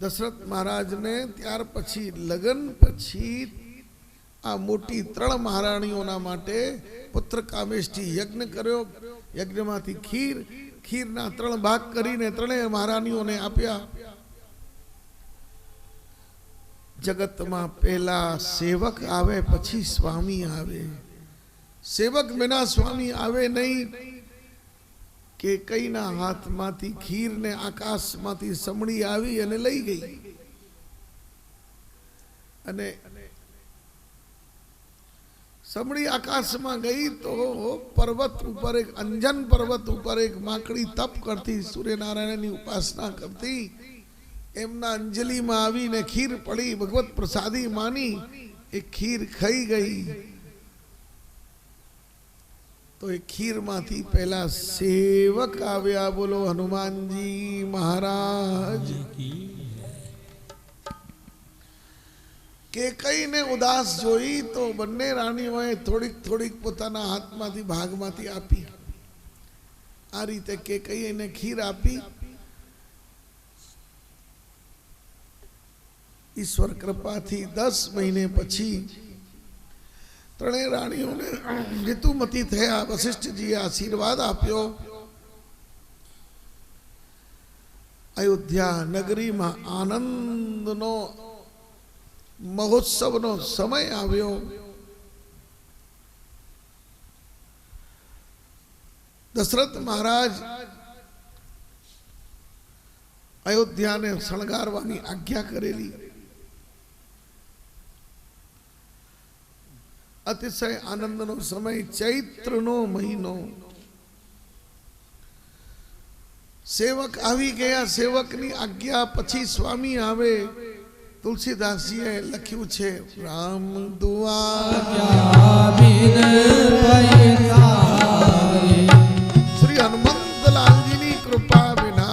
दशरथ महाराज ने त्यार पछी लगन पछी आ मोटी 3 महाराणीओना माटे पुत्र कामेष्ठी यज्ञ कर्यो यज्ञ मांथी खीर ना 3 भाग करीने 3 महाराणीओने आप्या जगत में पहला सेवक आवे पछी स्वामी आवे सेवक बिना स्वामी आवे नहीं के कई ना हाथ मांथी खीर ने आकाश मांथी समड़ी आवी अने लई गई अने समड़ी आकाश में गई तो पर्वत ऊपर एक अंजन पर्वत ऊपर एक माकड़ी तप करती सूर्य नारायण की उपासना करती एमना अंजलि में आवी ने खीर पड़ी भगवत प्रसादी मानी एक खीर खाई गई तो एक खीर माथी पहला सेवक आव्या बोलो हनुमान जी महाराज के कई ने उदास जोई तो बन्ने राणीओए थोड़ीक थोड़ीक पोताना हाथमांथी भागमांथी आपी आ रीते के कई ने खीर आपी ईश्वर कृपा थी 10 महीने पछी 3 राणीओ ने ऋतुमती थया वशिष्ठ जी आशीर्वाद आप्यो अयोध्या नगरी में आनंद नो महोत्सव नो समय आव्यो दशरथ महाराज अयोध्या ने शणगारवानी आज्ञा करेली अतिशय आनंद नो समय चैत्र नो महीनो सेवक आवी गया सेवक नी आज्ञा पछी स्वामी आवे तुलसीदास जी लख्यू छे राम दुआर श्री हनुमंत लाल जी नी कृपा बिना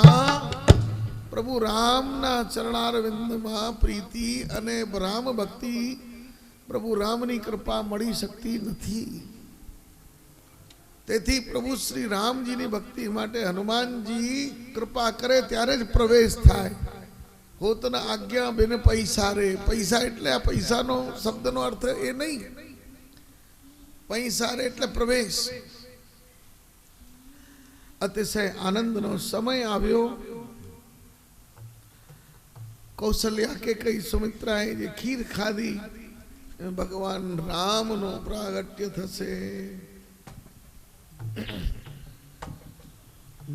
प्रभु राम ना चरणारविंद में प्रीति अने राम भक्ति प्रभु राम नी कृपा मળી શકતી નથી તેથી પ્રભુ શ્રી રામજીની ભક્તિ માટે હનુમાનજી કૃપા કરે ત્યારે જ પ્રવેશ થાય. હોતના આજ્ઞા બેને પૈસા રે. પૈસા એટલે આ પૈસાનો શબ્દનો અર્થ એ નહીં. પૈસા રે એટલે પ્રવેશ. અતિશય આનંદનો સમય આવ્યો. કૌશલ્યા કે કઈ સુમિત્રાએ જે ખીર ખાધી ભગવાન રામનો પ્રાગટ્ય થશે.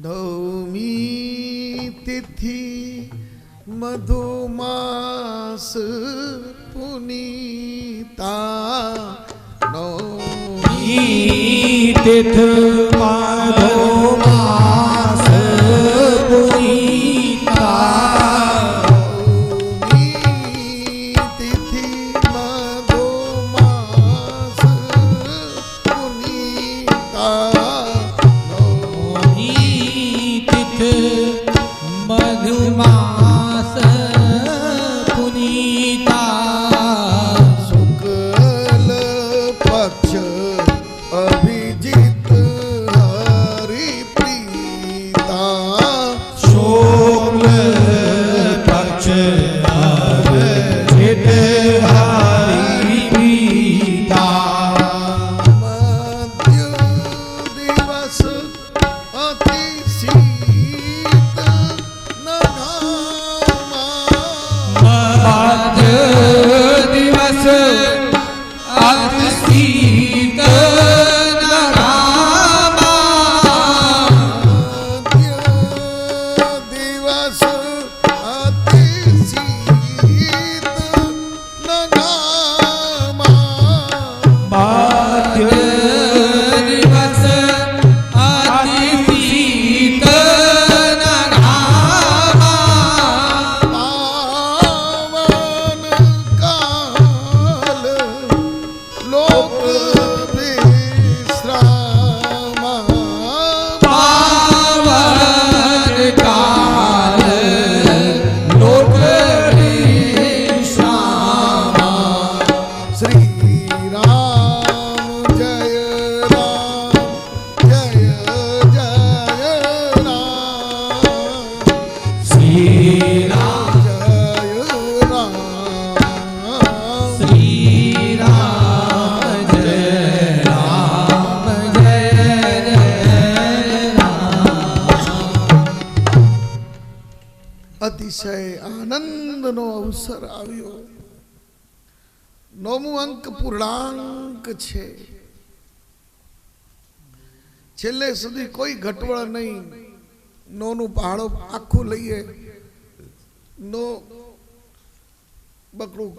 નવમી તિથિ મધુમાસ પુનીતા. નવમી તિથિ મધુમાસ પુનીતા. અતિશય આનંદનો અવસર આવ્યો. 9મો અંક પૂર્ણાંક છે. છેલ્લે સુધી કોઈ ઘટવળ નહીં. 9નું પહાડો આખું લઈએ. 9 બકડું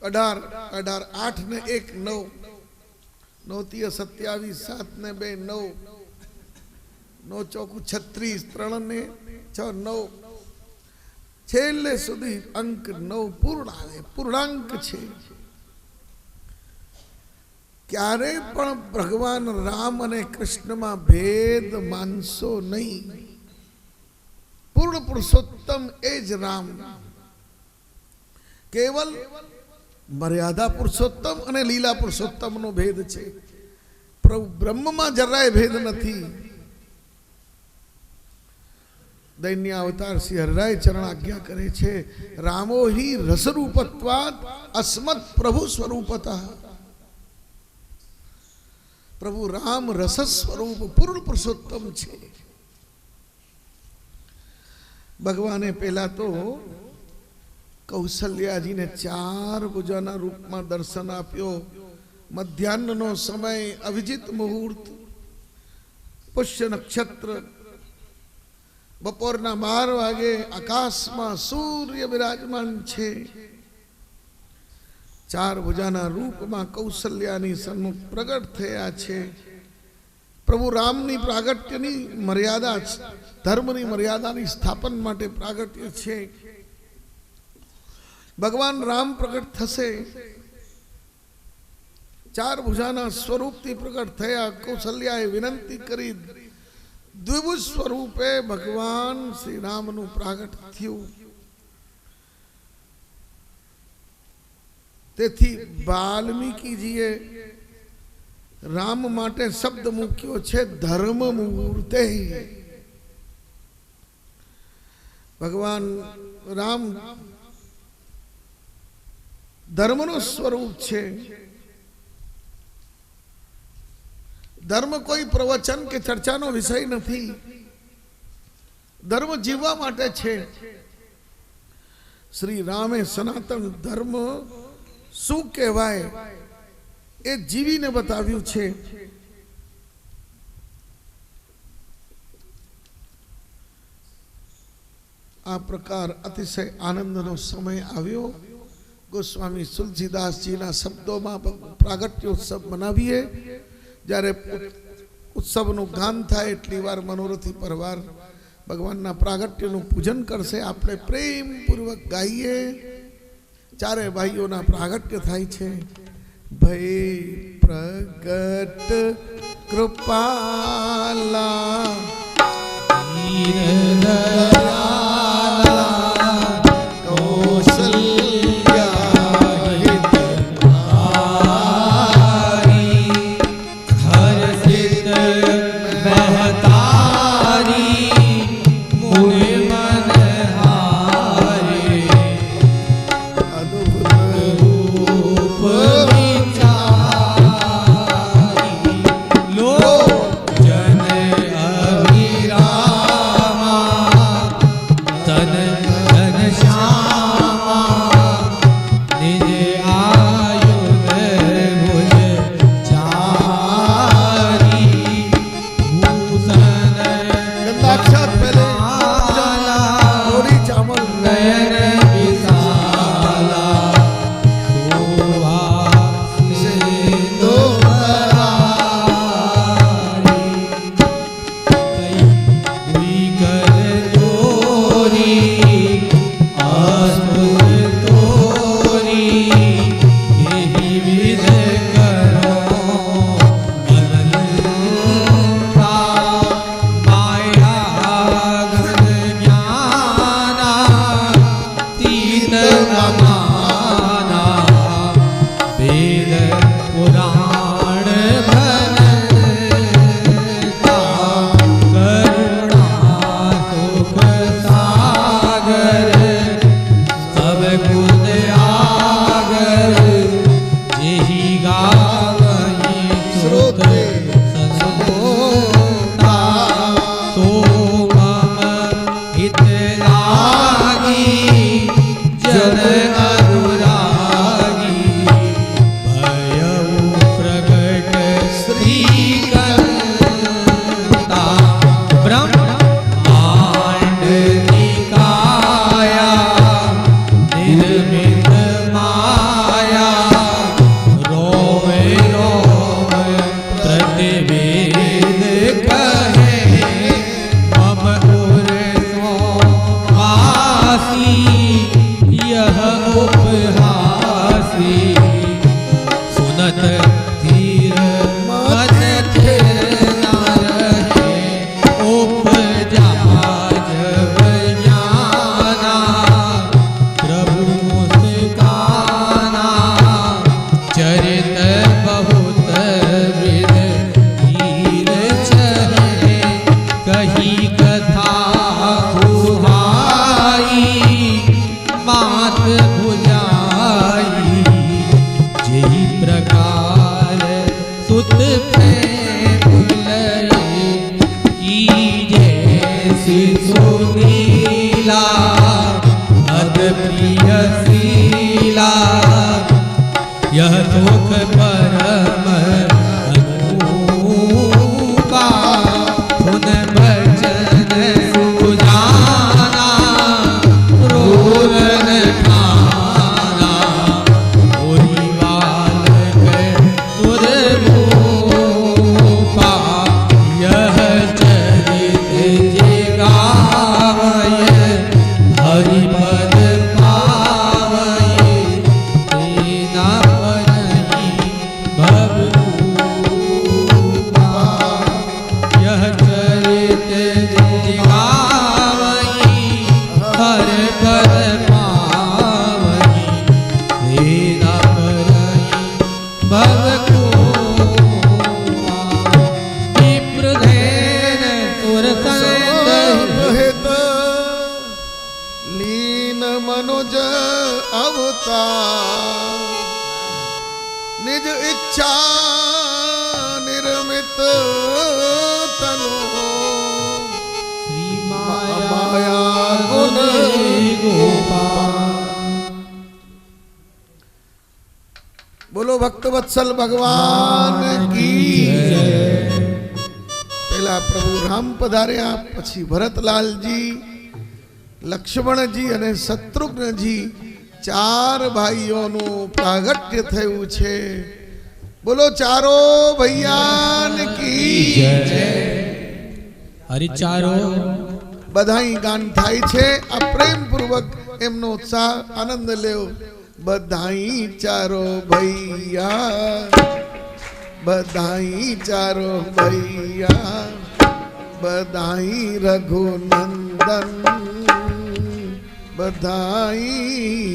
18 8 ને 1 9 9 તીય 27 7 ને 2 9 9 ચોકું 36 3 ને 6 9 છેલ્લે સુધી અંક 9 પૂર્ણ આવે. પૂર્ણાંક છે. ક્યારે પણ ભગવાન રામ અને કૃષ્ણમાં ભેદ માનશો નહીં. પૂર્ણ પુરુષોત્તમ એ જ રામ. કેવલ મર્યાદા પુરુષોત્તમ અને લીલા પુરુષોત્તમનો ભેદ છે. પ્રભુ બ્રહ્મમાં જરાય ભેદ નથી. દૈન્ય અવતાર શ્રી હરિરાય ચરણ આજ્ઞા કરે છે, રામો હિ રસરૂપત્વાદ અસ્મત પ્રભુ સ્વરૂપતઃ. પ્રભુ રામ રસ સ્વરૂપ પૂર્ણ પુરુષોત્તમ છે. ભગવાને પહેલા તો કૌશલ્યાજીને 4 ભુજાના રૂપમાં દર્શન આપ્યો. મધ્યાહ્નનો સમય, અવિજિત મુહૂર્ત, પુષ્ય નક્ષત્ર, બપોરના 12 વાગે આકાશમાં સૂર્ય બિરાજમાન છે. 4 ભુજાના રૂપમાં કૌશલ્યાની સન્મુખ પ્રગટ થયા છે. પ્રભુ રામની પ્રાગટ્યની મર્યાદા છે. ધર્મની મર્યાદાની સ્થાપન માટે પ્રાગટ્ય છે. ભગવાન રામ પ્રગટ થશે. 4 ભુજાના સ્વરૂપથી પ્રગટ થયા. કૌશલ્યાએ વિનંતી કરી. દ્વિભુજ સ્વરૂપે ભગવાન શ્રી રામનું પ્રાગટ થયું. તેથી વાલ્મીકીજીએ રામ માટે શબ્દ મૂક્યો છે ધર્મ મૂર્તે. ભગવાન રામ ધર્મનું સ્વરૂપ છે. ધર્મ કોઈ પ્રવચન કે ચર્ચાનો વિષય નથી. ધર્મ જીવવા માટે છે. શ્રી રામે સનાતન ધર્મ શું કહેવાય એ જીવીને બતાવ્યું છે. આ પ્રકાર અતિશય આનંદનો સમય આવ્યો. ગોસ્વામી તુલસીદાસજીના શબ્દોમાં પ્રાગટ્યોત્સવ મનાવીએ. જ્યારે ઉત્સવનું ગાન થાય એટલી વાર મનોરથી પરવાર ભગવાનના પ્રાગટ્યનું પૂજન કરશે. આપણે પ્રેમપૂર્વક ગાઈએ. ચારે ભાઈઓના પ્રાગટ્ય થાય છે. ભય પ્રગટ કૃપાલા यह दुख परम अनुपा सुन बचन सुजाना रोरन ठाना ओरी बालक सुरभूपा यह चरित जे गावय हरिपद पावय तेना परहि भव हित लीन मनुज अवतार निज इच्छा निर्मित तनु श्री माया गुण बोलो भक्तवत्सल भगवान की पहला प्रभु राम पधार्या पछी भरतलालजी लक्ष्मणजी અને શત્રુઘ્નજી ચાર ભાઈઓનું પ્રાગટ્ય થયું છે બોલો ચારો ભૈયાન की जय हरिचारो બધાઈ ગાન થાય છે આ પ્રેમ પૂર્વક એમનો ઉત્સાહ આનંદ લેવો બધાઈ ચારો ભૈયા બધાઈ ચારો ભૈયા બધાઈ રઘુનંદન बधाई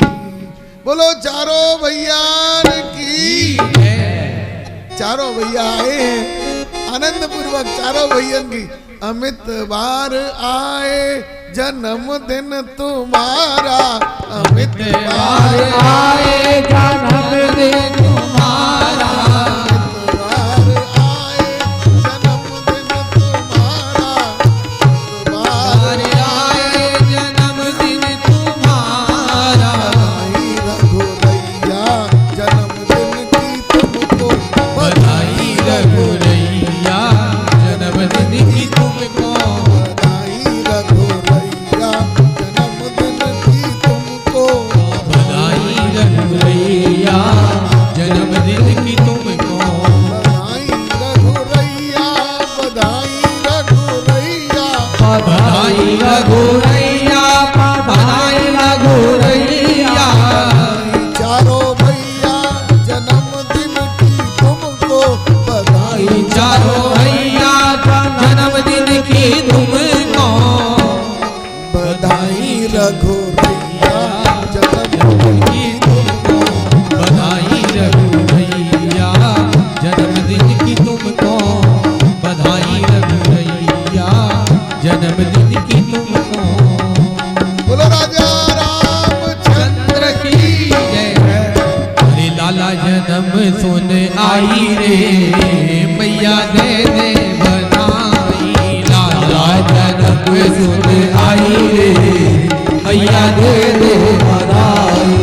बोलो चारों भैया की चारों भैया आए हैं आनंद पूर्वक चारों भैया की अमित बार आए जन्मदिन तुम्हारा अमित बार आए जन्मदिन तुम्हारा सुन आई रे मैया दे दे बनाई लाला जन्म सुन आई रे मैया दे दे बनाई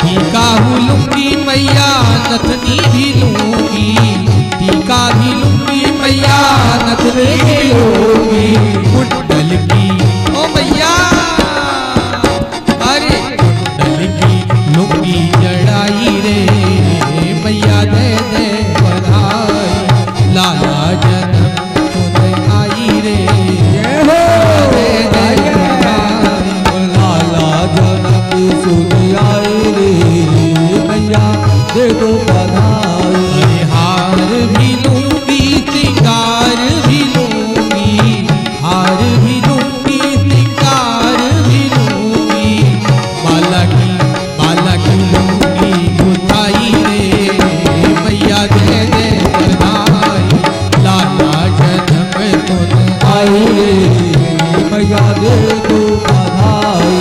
टीका लूंगी मैया नथनी भी लूंगी टीका भी लूंगी मैया नथनी भी लूंगी कुंडल की ओ मैया अरे कुंडल की लूंगी जड़ाई रे मैया दे दे बधाई लाला जन्म सुन आई रे दे दे बधाई लाला जन्म सुन आई रे मैया दे दो बधाई हार भी लूंगी श्रृंगार भी लूंगी हार भी लूंगी श्रृंगार भी लूंगी माला की लूंगी गुथाई रे मैया दे दे बधाई लाला जन्म सुन आई रे मैया दे दो बधाई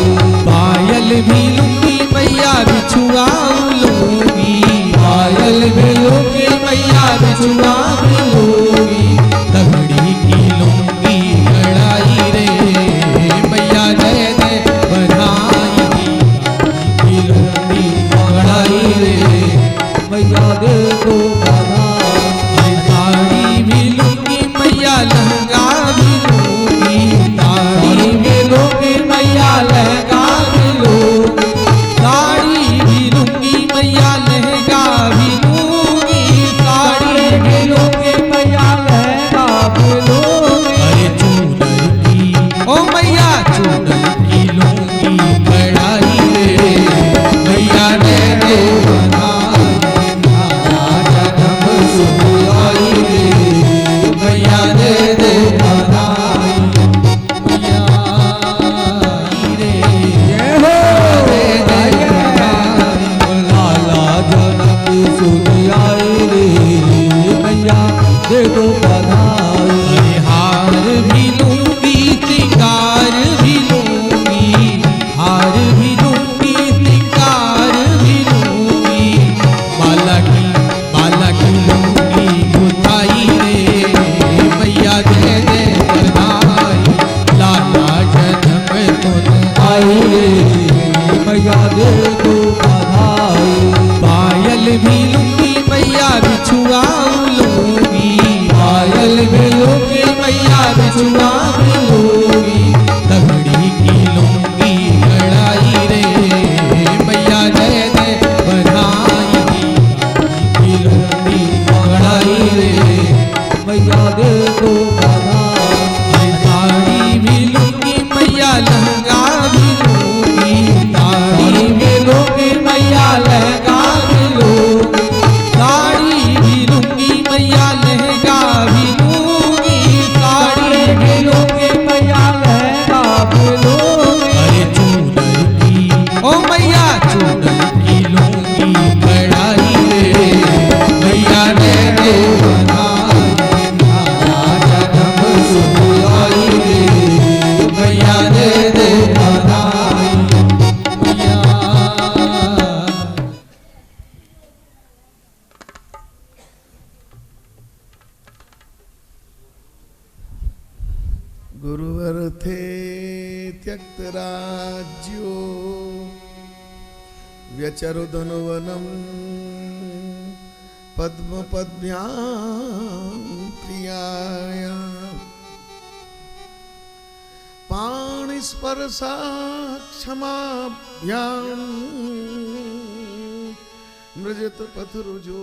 पायल भी लूंगी मैया बिछुआ लूंगी पायल भी लूंगी मैया बिछुआ भी लूंगी तगड़ी की लूंगी लड़ाई रे मैया दे दे बधाई की लूंगी लड़ाई रे मैया दे दो बधाई साड़ी भी लूंगी मैया लहंगा भी लूंगी साड़ी भी लूंगी मैया लहंगा भी लूंगी साड़ी भी लूंगी मैया लहंगा भी लूंगी साड़ी भी लूंगी मैया लहंगा भी लूंगी अरे चूड़ल की ओ मैया चूड़ल की लूंगी कढ़ाई रे मैया दे दे बधाई जन्म सुन आई रे मैया दे दे बधाई मैया रे हो दे दे बधाई लाला जन्म सुन आई रे मैया दे दो बधाई हार भी लूंगी त्यक्त राज्यो व्यचरु धनुवनम पद्म पद्भ्याम प्रियाया पाणिस्पर्शा क्षमाभ्याम मृजत पथरुजो